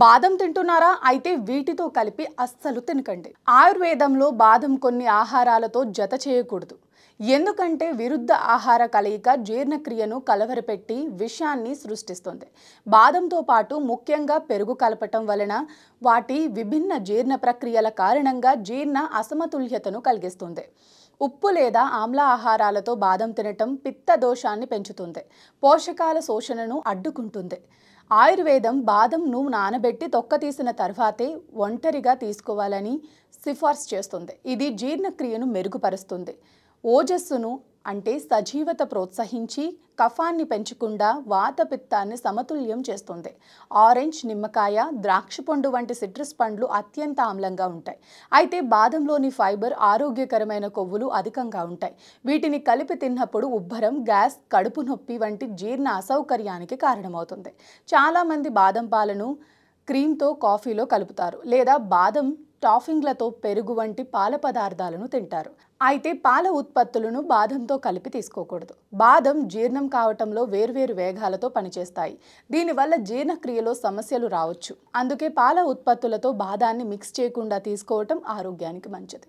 బాదం తింటున్నారా? అయితే వీటితో కలిపి అస్సలు తినకండి. ఆయుర్వేదంలో బాదం కొన్ని ఆహారాలతో జత చేయకూడదు. ఎందుకంటే విరుద్ధ ఆహార కలయిక జీర్ణక్రియను కలవరపెట్టి విషాన్ని సృష్టిస్తుంది. బాదంతో పాటు ముఖ్యంగా పెరుగు కలపటం వలన వాటి విభిన్న జీర్ణ ప్రక్రియల కారణంగా జీర్ణ అసమతుల్యతను కలిగిస్తుంది. ఉప్పు లేదా ఆమ్ల ఆహారాలతో బాదం తినటం పిత్త దోషాన్ని పెంచుతుంది, పోషకాల శోషణను అడ్డుకుంటుంది. ఆయుర్వేదం బాదంను నానబెట్టి తొక్క తీసిన తర్వాతే ఒంటరిగా తీసుకోవాలని సిఫార్సు చేస్తుంది. ఇది జీర్ణక్రియను మెరుగుపరుస్తుంది, ఓజస్సును అంటే సజీవత ప్రోత్సహించి కఫాన్ని పెంచకుండా వాతపిత్తాన్ని సమతుల్యం చేస్తుంది. ఆరెంజ్, నిమ్మకాయ, ద్రాక్ష పండు వంటి సిట్రస్ పండ్లు అత్యంత ఆమ్లంగా ఉంటాయి. అయితే బాదంలోని ఫైబర్ ఆరోగ్యకరమైన కొవ్వులు అధికంగా ఉంటాయి. వీటిని కలిపి తిన్నప్పుడు ఉబ్బరం, గ్యాస్, కడుపు నొప్పి వంటి జీర్ణ అసౌకర్యానికి కారణమవుతుంది. చాలామంది బాదం పాలను క్రీమ్తో కాఫీలో కలుపుతారు లేదా బాదం టాఫింగ్లతో పెరుగు వంటి పాల పదార్థాలను తింటారు. అయితే పాల ఉత్పత్తులను బాదంతో కలిపి తీసుకోకూడదు. బాదం జీర్ణం కావటంలో వేర్వేరు వేగాలతో పనిచేస్తాయి. దీనివల్ల జీర్ణక్రియలో సమస్యలు రావచ్చు. అందుకే పాల ఉత్పత్తులతో బాదాన్ని మిక్స్ చేయకుండా తీసుకోవటం ఆరోగ్యానికి మంచిది.